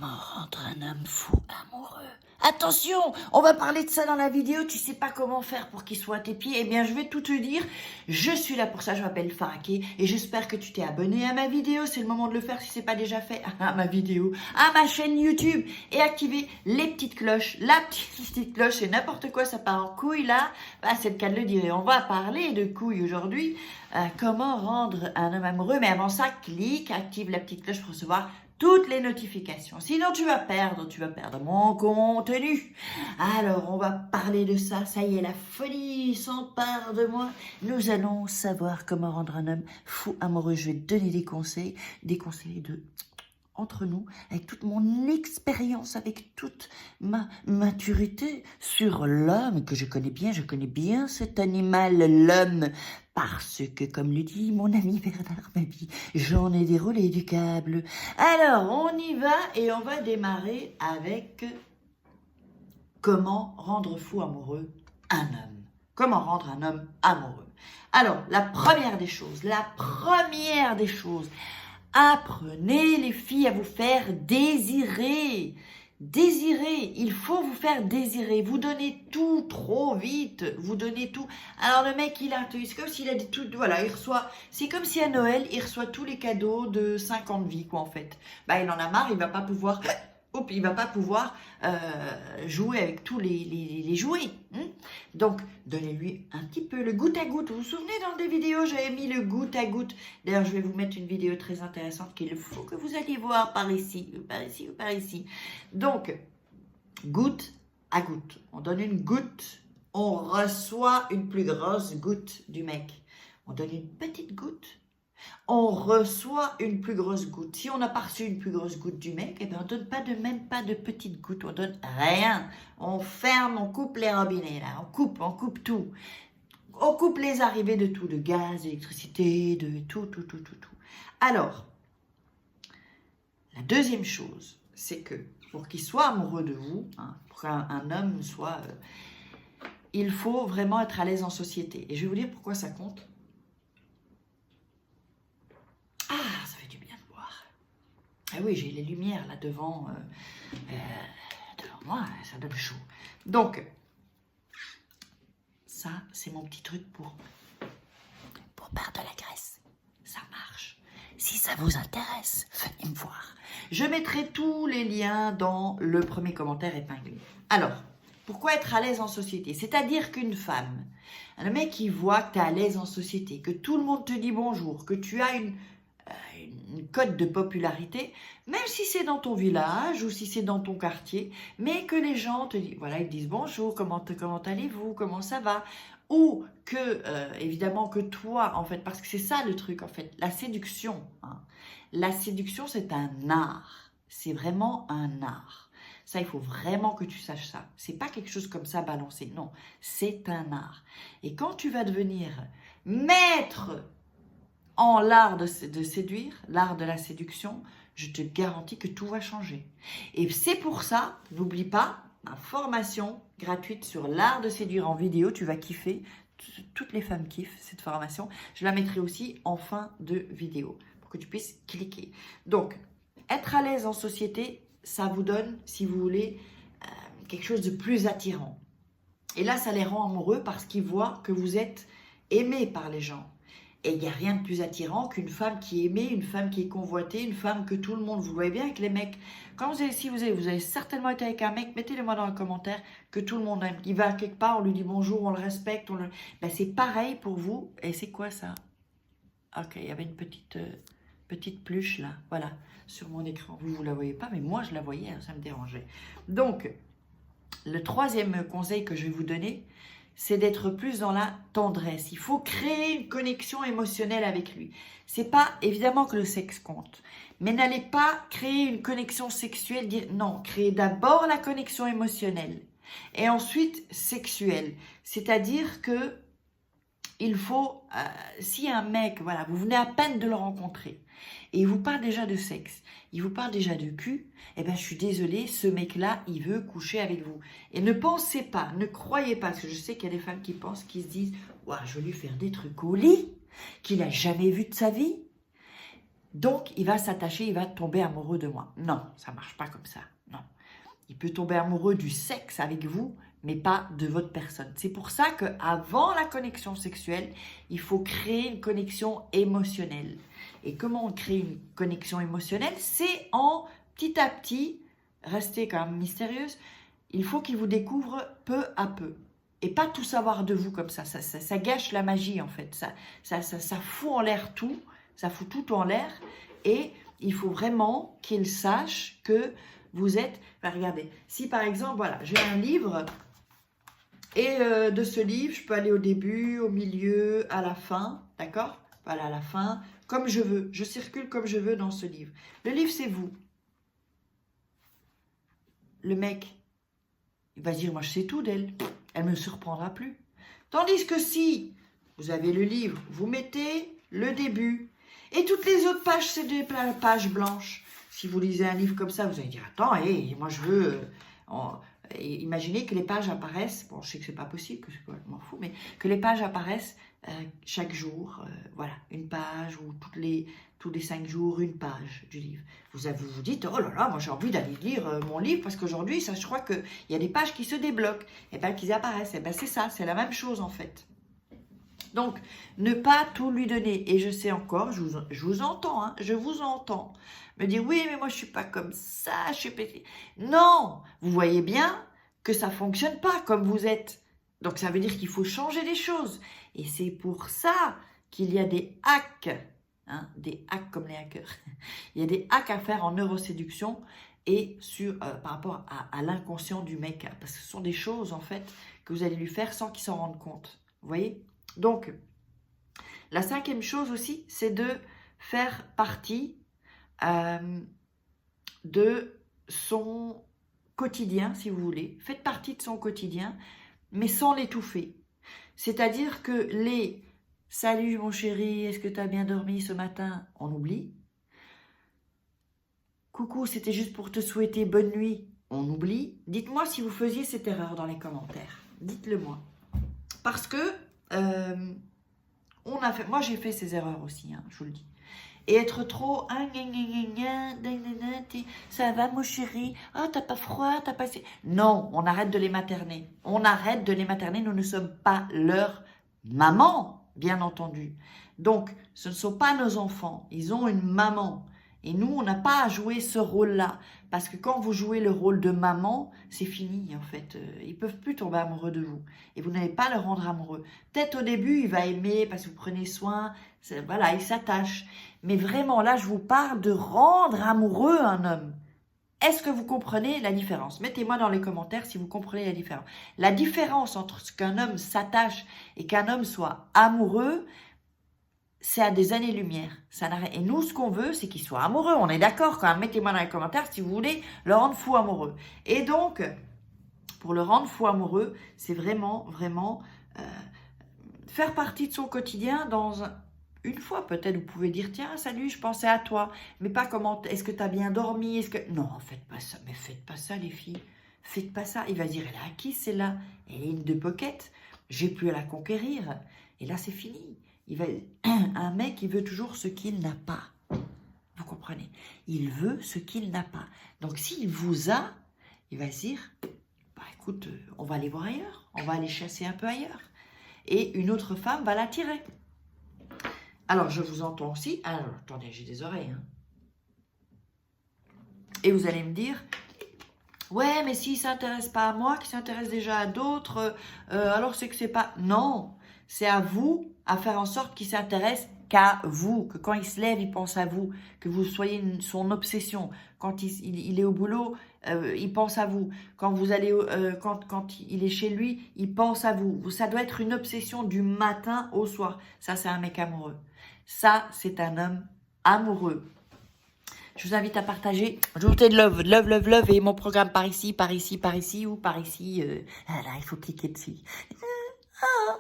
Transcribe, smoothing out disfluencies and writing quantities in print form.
Comment rendre un homme fou amoureux? Attention, on va parler de ça dans la vidéo. Tu sais pas comment faire pour qu'il soit à tes pieds? Eh bien, je vais tout te dire. Je suis là pour ça. Je m'appelle Faraké et j'espère que tu t'es abonné à ma vidéo. C'est le moment de le faire si c'est pas déjà fait. À ma vidéo, à ma chaîne YouTube et activer les petites cloches. La petite cloche, c'est n'importe quoi. Ça part en couille là. Bah, c'est le cas de le dire. Et on va parler de couilles aujourd'hui. Comment rendre un homme amoureux? Mais avant ça, clique, active la petite cloche pour recevoir toutes les notifications. Sinon, tu vas perdre mon contenu. Alors, on va parler de ça. Ça y est, la folie s'empare de moi. Nous allons savoir comment rendre un homme fou amoureux. Je vais te donner des conseils de entre nous, avec toute mon expérience, avec toute ma maturité sur l'homme que je connais bien cet animal, l'homme, parce que, comme le dit mon ami Bernard Mabie, j'en ai déroulé du câble. Alors, on y va et on va démarrer avec comment rendre fou amoureux un homme. Comment rendre un homme amoureux. Alors, la première des choses, apprenez les filles à vous faire désirer. Désirer, il faut vous faire désirer. Vous donnez tout trop vite, vous donnez tout. Alors le mec, c'est comme s'il a dit tout, voilà, il reçoit, c'est comme si à Noël, il reçoit tous les cadeaux de 5 ans de vie, quoi, en fait. Bah, il en a marre, il va pas pouvoir jouer avec tous les jouets. Donc, donnez-lui un petit peu le goutte à goutte. Vous vous souvenez, dans des vidéos, j'avais mis le goutte à goutte. D'ailleurs, je vais vous mettre une vidéo très intéressante qu'il faut que vous alliez voir par ici. Donc, goutte à goutte. On donne une goutte, on reçoit une plus grosse goutte du mec. On donne une petite goutte, on reçoit une plus grosse goutte. Si on n'a pas reçu une plus grosse goutte du mec, eh bien on donne même pas de petite goutte, on donne rien. On ferme, on coupe les robinets là, on coupe tout. On coupe les arrivées de tout, de gaz, d'électricité, de tout. Alors, la deuxième chose, c'est que pour qu'il soit amoureux de vous, pour qu'un homme soit... il faut vraiment être à l'aise en société. Et je vais vous dire pourquoi ça compte. Ça fait du bien de voir. Ah oui, j'ai les lumières là devant moi, ça donne chaud. Donc, ça, c'est mon petit truc pour perdre de la graisse. Ça marche. Si ça vous intéresse, venez me voir. Je mettrai tous les liens dans le premier commentaire épinglé. Alors, pourquoi être à l'aise en société? C'est-à-dire qu'une femme, un mec qui voit que tu es à l'aise en société, que tout le monde te dit bonjour, que tu as une cote de popularité, même si c'est dans ton village ou si c'est dans ton quartier, mais que les gens te disent, voilà, ils te disent bonjour, comment allez-vous, comment ça va, ou que, évidemment, que toi, en fait, parce que c'est ça le truc, en fait, la séduction, la séduction, c'est un art, c'est vraiment un art. Ça, il faut vraiment que tu saches ça. C'est pas quelque chose comme ça balancé, non, c'est un art. Et quand tu vas devenir maître en l'art de séduire, l'art de la séduction, je te garantis que tout va changer. Et c'est pour ça, n'oublie pas, ma formation gratuite sur l'art de séduire en vidéo, tu vas kiffer, toutes les femmes kiffent cette formation. Je la mettrai aussi en fin de vidéo, pour que tu puisses cliquer. Donc, être à l'aise en société, ça vous donne, si vous voulez, quelque chose de plus attirant. Et là, ça les rend amoureux parce qu'ils voient que vous êtes aimé par les gens. Et il n'y a rien de plus attirant qu'une femme qui est aimée, une femme qui est convoitée, une femme que tout le monde, vous voyez bien avec les mecs. Quand si vous avez certainement été avec un mec, mettez-le moi dans les commentaires, que tout le monde aime. Il va quelque part, on lui dit bonjour, on le respecte. Ben, c'est pareil pour vous. Et c'est quoi ça? Ok, il y avait une petite pluche là, voilà, sur mon écran. Vous ne la voyez pas, mais moi je la voyais, ça me dérangeait. Donc, le troisième conseil que je vais vous donner, c'est d'être plus dans la tendresse. Il faut créer une connexion émotionnelle avec lui. C'est pas évidemment que le sexe compte, mais n'allez pas créer une connexion sexuelle. Non, créez d'abord la connexion émotionnelle et ensuite sexuelle. C'est-à-dire que il faut, si un mec, voilà, vous venez à peine de le rencontrer et il vous parle déjà de sexe, il vous parle déjà de cul, eh bien je suis désolée, ce mec-là, il veut coucher avec vous. Et ne pensez pas, ne croyez pas, parce que je sais qu'il y a des femmes qui pensent, qui se disent, ouah, je vais lui faire des trucs au lit qu'il n'a jamais vu de sa vie. Donc, il va s'attacher, il va tomber amoureux de moi. Non, ça ne marche pas comme ça. Non. Il peut tomber amoureux du sexe avec vous, mais pas de votre personne. C'est pour ça qu'avant la connexion sexuelle, il faut créer une connexion émotionnelle. Et comment on crée une connexion émotionnelle? C'est en petit à petit, restez quand même mystérieuse, il faut qu'il vous découvre peu à peu. Et pas tout savoir de vous comme ça. Ça gâche la magie en fait. Ça fout en l'air tout. Ça fout tout en l'air. Et il faut vraiment qu'il sache que vous êtes... Enfin, regardez, si par exemple, voilà, j'ai un livre... Et de ce livre, je peux aller au début, au milieu, à la fin, d'accord? Voilà, à la fin, comme je veux. Je circule comme je veux dans ce livre. Le livre, c'est vous. Le mec, il va se dire, moi, je sais tout d'elle. Elle ne me surprendra plus. Tandis que si vous avez le livre, vous mettez le début. Et toutes les autres pages, c'est des pages blanches. Si vous lisez un livre comme ça, vous allez dire, attends, hey, moi, je veux... imaginez que les pages apparaissent, bon je sais que c'est pas possible, que je m'en fous, mais que les pages apparaissent chaque jour, voilà, une page ou tous les 5 jours, une page du livre. Vous vous dites, oh là là, moi j'ai envie d'aller lire mon livre parce qu'aujourd'hui, ça je crois qu'il y a des pages qui se débloquent, et bien qu'ils apparaissent, et bien c'est ça, c'est la même chose en fait. Donc, ne pas tout lui donner. Et je sais encore, je vous entends, hein, je vous entends. Me dire, oui, mais moi, je ne suis pas comme ça, je suis petit. Non, vous voyez bien que ça ne fonctionne pas comme vous êtes. Donc, ça veut dire qu'il faut changer les choses. Et c'est pour ça qu'il y a des hacks, hein, des hacks comme les hackers. Il y a des hacks à faire en neuroséduction et par rapport à l'inconscient du mec. Parce que ce sont des choses, en fait, que vous allez lui faire sans qu'il s'en rende compte. Vous voyez ? Donc, la 5e chose aussi, c'est de faire partie de son quotidien, si vous voulez. Faites partie de son quotidien, mais sans l'étouffer. C'est-à-dire que les « Salut mon chéri, est-ce que tu as bien dormi ce matin ?» on oublie. « Coucou, c'était juste pour te souhaiter bonne nuit » on oublie. Dites-moi si vous faisiez cette erreur dans les commentaires. Dites-le moi. Parce que moi j'ai fait ces erreurs aussi, hein, je vous le dis. Et être trop, ça va mon chéri, oh t'as pas froid, t'as pas... Non, on arrête de les materner. On arrête de les materner, nous ne sommes pas leur maman, bien entendu. Donc, ce ne sont pas nos enfants, ils ont une maman. Et nous, on n'a pas à jouer ce rôle-là. Parce que quand vous jouez le rôle de maman, c'est fini en fait. Ils ne peuvent plus tomber amoureux de vous. Et vous n'allez pas le rendre amoureux. Peut-être au début, il va aimer parce que vous prenez soin. Voilà, il s'attache. Mais vraiment, là, je vous parle de rendre amoureux un homme. Est-ce que vous comprenez la différence? Mettez-moi dans les commentaires si vous comprenez la différence. La différence entre ce qu'un homme s'attache et qu'un homme soit amoureux, c'est à des années-lumière. Et nous, ce qu'on veut, c'est qu'il soit amoureux. On est d'accord quand même. Mettez-moi dans les commentaires si vous voulez le rendre fou amoureux. Et donc, pour le rendre fou amoureux, c'est vraiment, vraiment faire partie de son quotidien une fois peut-être. Vous pouvez dire, tiens, salut, je pensais à toi. Mais pas comment, est-ce que tu as bien dormi? Non, faites pas ça. Mais faites pas ça, les filles. Faites pas ça. Il va dire, elle est à qui celle-là? Elle est une de pocket. J'ai plus à la conquérir. Et là, c'est fini. Un mec, il veut toujours ce qu'il n'a pas. Vous comprenez? Il veut ce qu'il n'a pas. Donc, s'il vous a, il va se dire, bah écoute, on va aller voir ailleurs. On va aller chasser un peu ailleurs. Et une autre femme va l'attirer. Alors, je vous entends aussi. Alors, attendez, j'ai des oreilles. Hein. Et vous allez me dire, ouais, mais s'il ne s'intéresse pas à moi, qu'il s'intéresse déjà à d'autres, alors c'est que c'est pas... Non, c'est à vous à faire en sorte qu'il s'intéresse qu'à vous, que quand il se lève, il pense à vous, que vous soyez son obsession. Quand il est au boulot, il pense à vous. Quand vous allez, quand il est chez lui, il pense à vous. Ça doit être une obsession du matin au soir. Ça, c'est un mec amoureux. Ça, c'est un homme amoureux. Je vous invite à partager. Je vous fais de love, love, love, love. Et mon programme par ici, par ici, par ici ou par ici. Là, il faut cliquer dessus. Ah.